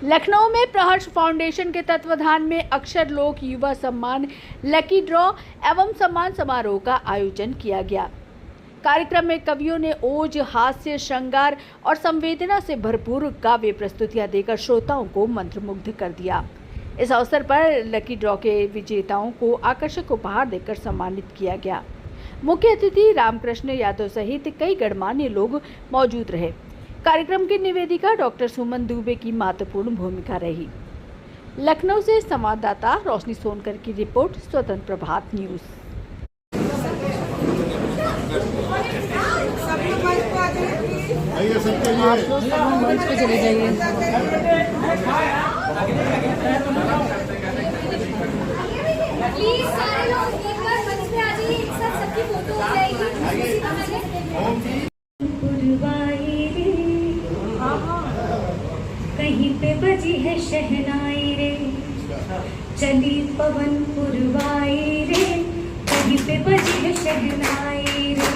लखनऊ में प्रहर्ष फाउंडेशन के तत्वाधान में अक्षर लोक युवा सम्मान लकी ड्रॉ एवं सम्मान समारोह का आयोजन किया गया। कार्यक्रम में कवियों ने ओज, हास्य, श्रृंगार और संवेदना से भरपूर काव्य प्रस्तुतियां देकर श्रोताओं को मंत्रमुग्ध कर दिया। इस अवसर पर लकी ड्रॉ के विजेताओं को आकर्षक उपहार देकर सम्मानित किया गया। मुख्य अतिथि रामकृष्ण यादव सहित कई गणमान्य लोग मौजूद रहे। कार्यक्रम की निवेदिका डॉक्टर सुमन दुबे की महत्वपूर्ण भूमिका रही। लखनऊ से संवाददाता रोशनी सोनकर की रिपोर्ट, स्वतंत्र प्रभात न्यूज। आप लोग मंच पे चले जाइए। प्लीज सारे लोग एक बार मंच पे आ जाइए, एक साथ सबकी फोटो हो जाएगी। कहीं पे बजी है शहनाई रे, चली पवन पुरवाई रे। कहीं पे बजी है शहनाई रे,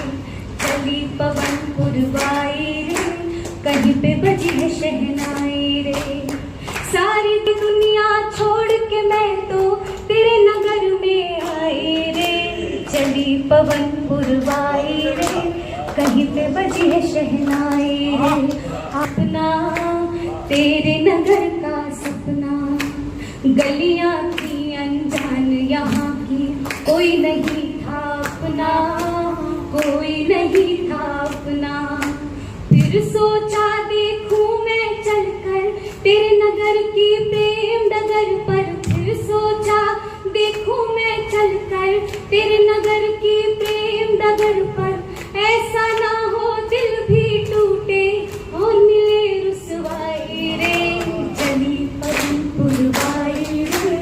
चली पवन पुरवाई रे। कहीं पे बजी है शहनाई रे। सारी दुनिया छोड़ के मैं तो तेरे नगर में आई रे, चली पवन पुरवाई रे। कहीं पे बजी है शहनाई रे। अपना तेरे नगर का सपना, गलियां थी अनजान यहाँ की, कोई नहीं था अपना, कोई नहीं था अपना। फिर सोचा देखूं मैं चलकर तेरे नगर की प्रेम डगर पर। फिर सोचा देखूं मैं चलकर तेरे नगर की प्रेम डगर पर। ऐसा ना हो दिल भी टूटे और मिले रुसवाई रे, चली पवन पुरवाई रे।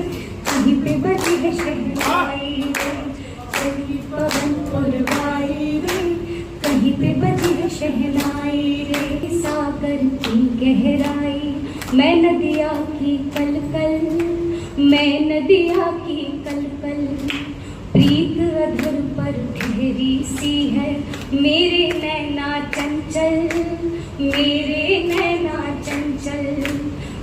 कहीं पे बजी है शहनाई रे, चली पवन पुरवाई रे। कहीं पे बजी है शहनाई रे। सागर की गहराई, मैं नदिया की कलकल, मैं नदिया की कलकल। प्रीत अधर पर ठहरी सी है, मेरे नैना चंचल, मेरे नैना चंचल।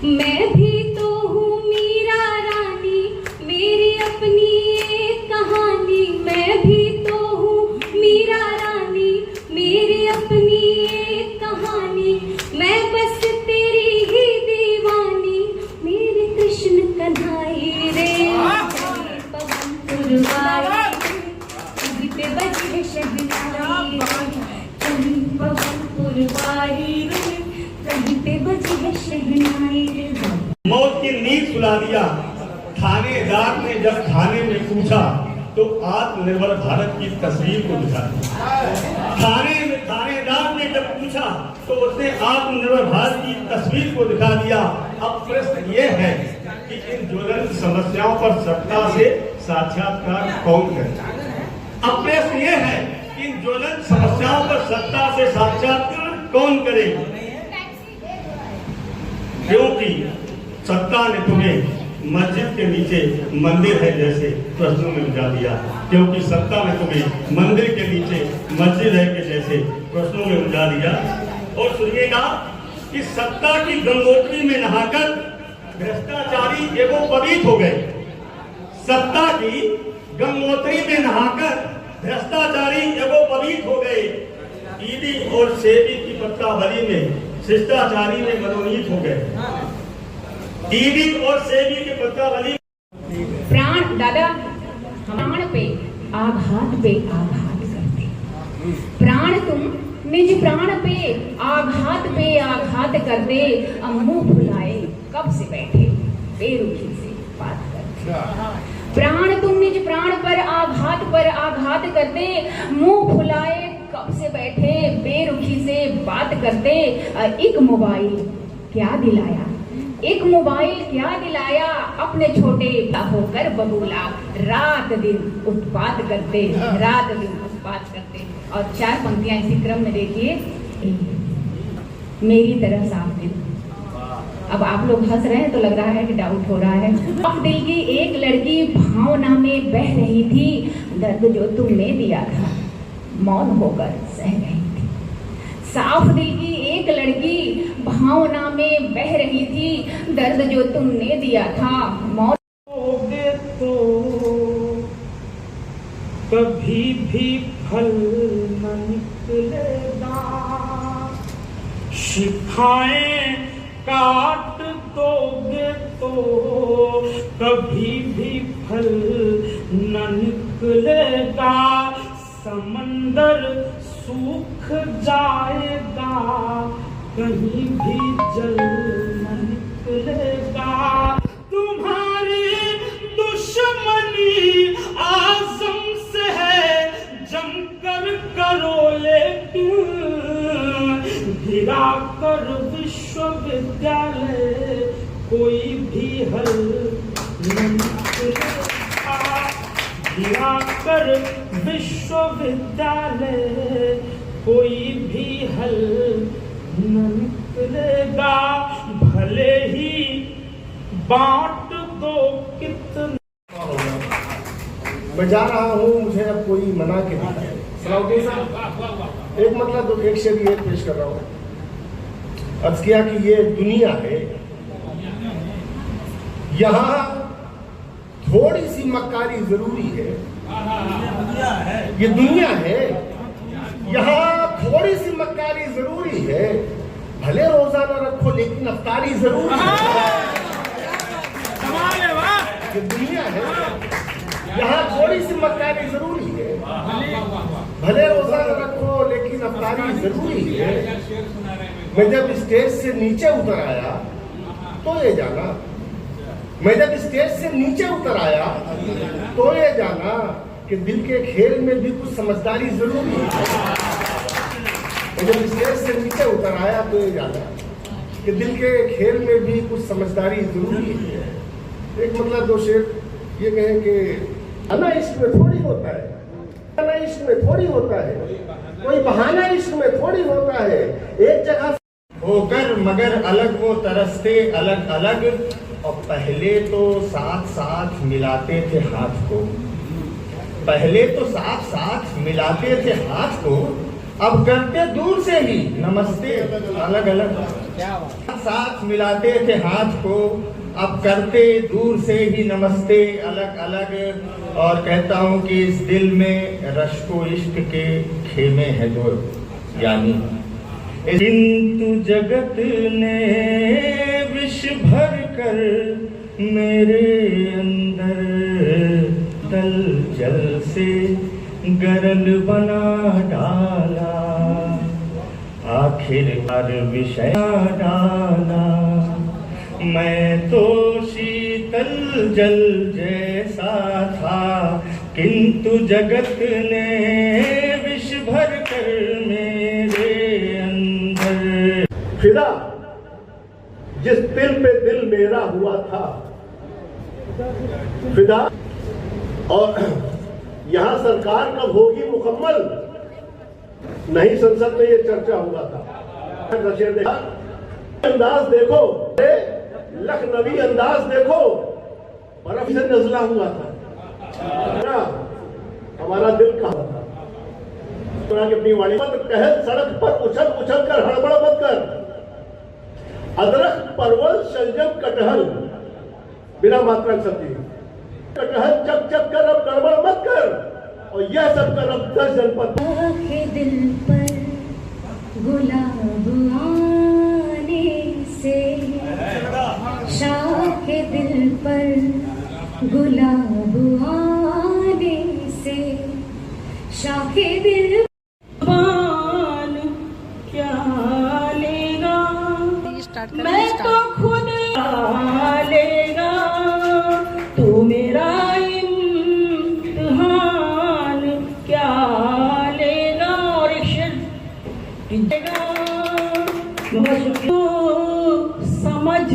मैं भी तो हूँ मीरा रानी, मेरी अपनी एक कहानी। मैं भी तो हूँ मीरा रानी, मेरी अपनी एक कहानी। मैं बस तेरी ही दीवानी, मेरे कृष्ण कन्हैया रे। पवन पुरवाई, कहीं पे बजी है शहनाई रे। कहीं पवन पुरवाई रे, कहीं पे बजी है शहनाई रे। मौत की नींद सुला दिया। थानेदार ने जब थाने में पूछा तो आत्मनिर्भर भारत की तस्वीर को दिखा दी। थानेदार ने जब पूछा तो उसने आत्मनिर्भर भारत की तस्वीर को दिखा दिया। अब प्रश्न ये है कि इन ज्वलंत समस्याओं पर सत्ता से साक्षात्कार कौन करे। अब प्रश्न ये है कि इन ज्वलंत समस्याओं पर सत्ता से साक्षात्कार कौन करे, क्योंकि सत्ता ने तुम्हें मस्जिद के नीचे मंदिर है जैसे प्रश्नों में उलझा दिया। क्योंकि सत्ता ने तुम्हें मंदिर के नीचे मस्जिद है के जैसे प्रश्नों में उलझा दिया। और सुनिएगा कि सत्ता की गंगोत्री में नहाकर भ्रष्टाचारी एवोपवीत हो गए। सत्ता की गंगोत्री में नहाकर भ्रष्टाचारी एवोपवीत हो गए। ईडी और सेबी की पत्तावली में शिष्टाचारी में मनोनीत हो गए। ईडी और सेबी के पत्तावली। प्राण दादा, प्राण पे आघात करते। प्राण तुम निज प्राण पे आघात करते। मुंह फुलाए कब से बैठे, बेरुखी से बात करते। प्राण तुम निज प्राण पर आघात करते। मुंह फुलाए कब से बैठे, बेरुखी से बात करते। एक मोबाइल क्या दिलाया, अपने छोटे होकर बबूला। रात दिन उत्पात करते। और चार पंक्तियां इसी क्रम में देखिए। मेरी तरह साफ दिल। अब आप लोग हंस रहे हैं तो लग रहा है कि डाउट हो रहा है। साफ दिल की एक लड़की भावना में बह रही थी। दर्द जो तुमने दिया था मौन होकर सह रही थी। साफ दिल की एक एक लड़की भावना में बह रही थी, दर्द जो तुमने दिया था मौत तो कभी भी फल न निकलेगा, शिखाएं काट दोगे तो कभी भी फल न निकलेगा, समंदर सूख जाएगा कहीं भी जल न निकलेगा, तुम्हारी दुश्मनी आज़म से है जमकर करो लेकिन गिरा कर विश्वविद्यालय कोई भी हल न निकलेगा, गिरा कर विश्वविद्यालय कोई भी हल न निकलेगा, भले ही बांट दो कितना। मैं जा रहा हूँ, मुझे अब कोई मना के नहीं है। सलाउद्दीन साहब, एक मतलब दो एक शेर ये पेश कर रहा हूँ। अर्ज किया कि ये दुनिया है, यहाँ थोड़ी सी मक्कारी जरूरी है। ये दुनिया है, यहाँ थोड़ी सी मक्कारी जरूरी है, भले रोजा न रखो लेकिन अफ्तारी जरूरी है। ये दुनिया है, यहाँ थोड़ी सी मक्कारी जरूरी है, भले रोजा न रखो लेकिन अफ्तारी जरूरी है। मैं जब स्टेज से नीचे उतर आया तो ये जाना, मैं जब स्टेज से नीचे उतर आया तो ये जाना कि दिल के खेल में भी कुछ समझदारी जरूरी है। मैं जब स्टेज से नीचे उतर आया तो ये जाना कि दिल के खेल में भी कुछ समझदारी जरूरी है। एक मतलब दो शेर ये कहें कि बहाना इश्क में थोड़ी होता है, बहाना इश्क में थोड़ी होता है, कोई बहाना इश्क में थोड़ी होता है, एक जगह होकर मगर अलग वो तरसते अलग अलग, और पहले तो साथ साथ मिलाते थे हाथ को, पहले तो साथ साथ मिलाते थे हाथ को, अब करते दूर से ही नमस्ते अलग अलग, साथ मिलाते थे हाथ को, अब करते दूर से ही नमस्ते अलग अलग। और कहता हूँ कि इस दिल में रश्को इश्क के खेमे हैं दो, यानी किंतु जगत ने विष भर कर मेरे अंदर तल जल से गरल बना डाला, आखिरकार विषय डाला, मैं तो शीतल जल जैसा था किंतु जगत ने विष भर कर मेरे अंदर। फिदा जिस दिल पे दिल मेरा हुआ था फिदा, और यहाँ सरकार कब होगी मुकम्मल, नहीं संसद में ये चर्चा हुआ था। अंदाज देखो, लखनवी अंदाज देखो, बर्फ से नजला हुआ था, हमारा दिल कहा था। अपनी वाणी मत कह, सड़क पर उछल उछल कर हड़बड़ मत कर, अदरक परवल शलजम कटहल बिना मात्रा सब्जी, कटहल चक चक कर अब गड़बड़ मत कर, और यह सब कर अब 10 जनपद। दिल पर गुलाब आने से, शाख दिल पर गुलाब आने से, शाख दिल क्या लेगा मैं तो खुद लेगा, तू मेरा इम्तिहान क्या लेगा। और समझ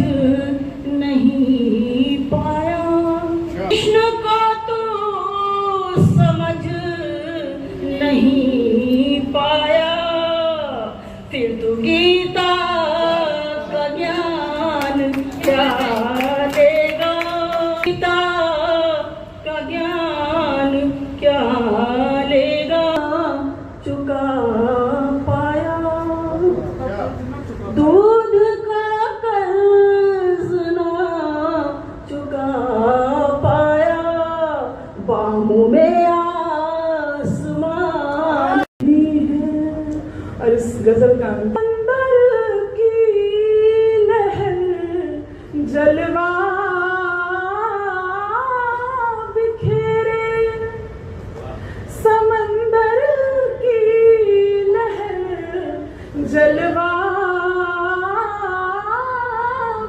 नहीं पाया कृष्ण को, तो समझ नहीं पाया, फिर तो गीता का ज्ञान क्या लेगा, गीता का ज्ञान क्या लेगा, चुका पाया। जलवा बिखेरे समंदर की लहर जलवा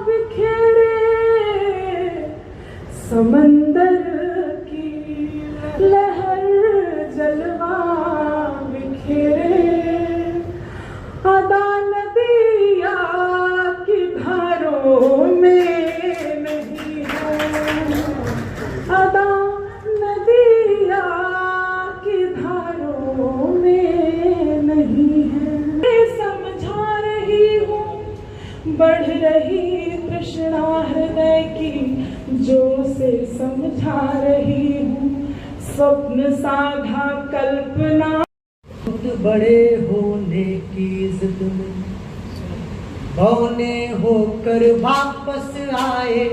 बिखेरे समंदर की लहर जलवा बिखेरे अदा नदिया की धारों में नहीं है अदा नदिया की धारों में नहीं है समझा रही हूँ बढ़ रही तृष्णा हृदय की जो से समझा रही हूँ स्वप्न साधा कल्पना बहुत बड़े होने की जिद में बौने होकर वापस आए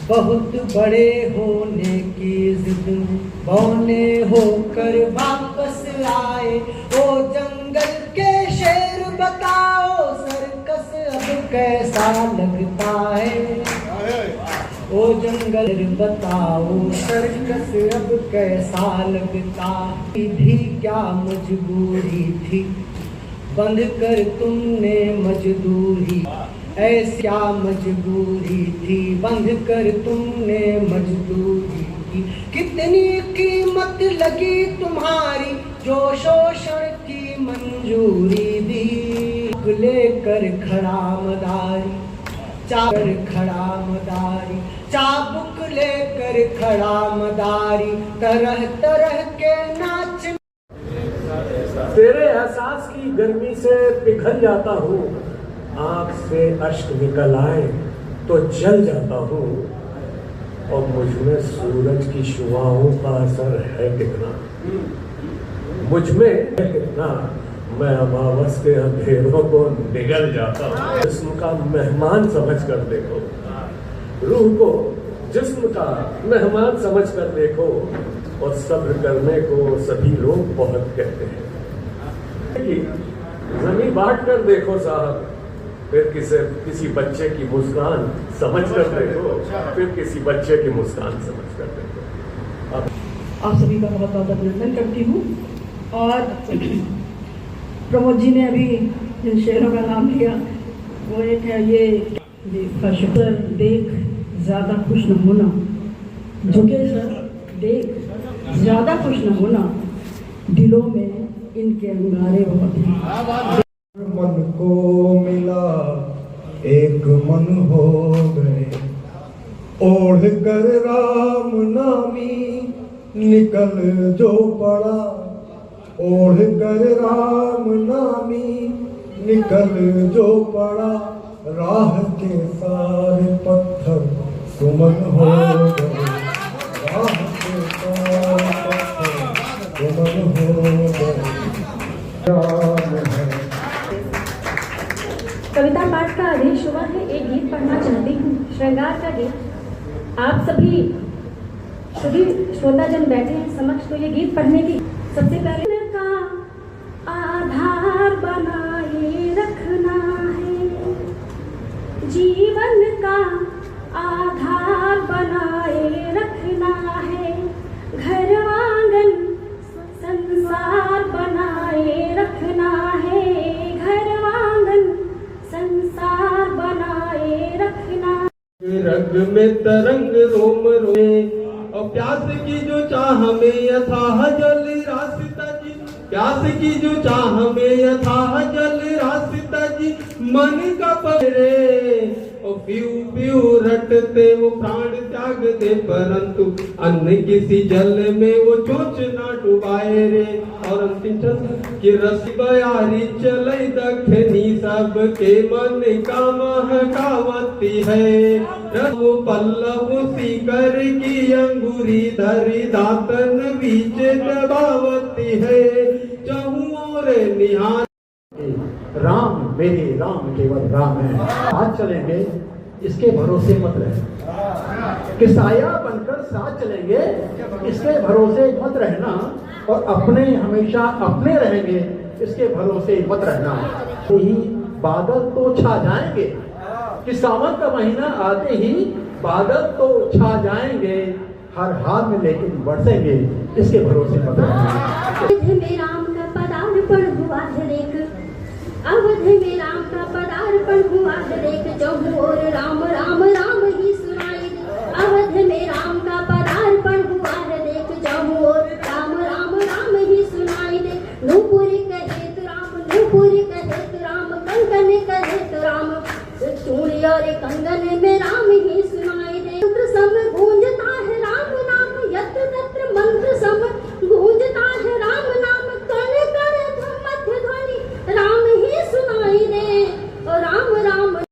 बहुत बड़े होने की जिद में बौने होकर वापस आए ओ जंगल के शेर बताओ सर्कस अब कैसा लगता है ओ जंगल बताओ सर्कस अब कैसा लगता भी क्या मजबूरी थी बंध कर तुमने मजदूरी ऐसी क्या मजबूरी थी बंध कर तुमने मजदूरी की कितनी कीमत लगी तुम्हारी जो शोषण की मंजूरी दी लेकर खड़ा मदारी चाकर खड़ा मदारी चाबुक लेकर खड़ा मदारी तरह तरह के नाच तेरे एहसास की गर्मी से पिघल जाता हूँ आँख से अश्क निकल आए तो जल जाता हूँ और मुझमें सूरज की शुआओं का असर है कितना मुझमें है कितना मैं अमावस के अंधेरों को निगल जाता हूँ जिस्म का मेहमान समझ कर देखो रूह को जिस्म का मेहमान समझ कर देखो और सब्र करने को सभी लोग बहुत कहते हैं जमीन बांट कर देखो साहब फिर किसी बच्चे की मुस्कान समझ कर देखो फिर किसी बच्चे की मुस्कान समझ कर देखो आप सभी का बहुत बहुत अभिनंदन करती हूँ और प्रमोद जी ने अभी जिन शेरों का नाम लिया वो एक है ये शुक्र देख ज़्यादा खुश न होना झुके सर देख ज़्यादा खुश न होना दिलों में इनके अंगारे बहुत हैं मन को मिला एक मन हो गए ओढ़ कर राम नामी निकल जो पड़ा ओढ़ कर राम नामी निकल जो पड़ा राह के सारे पत्थर सुमन हो गए राह के सारे पत्थर सुमन हो गए राम है। कविता पाठ का आदेश हुआ है एक गीत पढ़ना चाहती हूँ श्रृंगार का गीत आप सभी श्रोताजन बैठे हैं समक्ष तो ये गीत पढ़ने की सबसे पहले का आधार बनाए रखना है जीवन का आधार बनाए रखना है घर आंगन संसार बनाए रखना है घर आंगन संसार बनाए रखना रग में तरंग रोम रोए और प्यास की जो चाह में यथाह जल रास्ता जी प्यास की जो चाह में यथाह जल रास्ता जी मन का परे और पीऊ पीऊ रटते वो प्राण त्याग दे परंतु अन्न किसी जल में वो चोंच ना डुबाए रे और अंतिम चंद कि रस बयारी चले दखनी सब के मन का महकावती है वो पल्लव सीकर की अंगूरी धरी दातन बीच दबावती है चहुओं रे निहार राम मेरे राम केवल राम है आज चलेंगे इसके भरोसे मत रहे कि साया बनकर साथ चलेंगे इसके भरोसे मत रहना और अपने हमेशा अपने रहेंगे इसके भरोसे मत रहना यही बादल तो छा जाएंगे कि सावन का महीना आते ही बादल तो छा जाएंगे, हर हाल में लेकिन बरसेंगे, इसके भरोसे मत रहना। अवध में राम का पदार्पण हुआ है देख, अवध में राम का पदार्पण हुआ है देख, चहु और राम राम राम ही सुनाई दे। अवध में राम का पदार्पण हुआ है देख, चहु और राम राम राम ही सुनाई दे। नूपुरी कहे तो राम, नूपुरी कहे तो राम, कंकन कहे तो राम, चूड़ी और कंगन में राम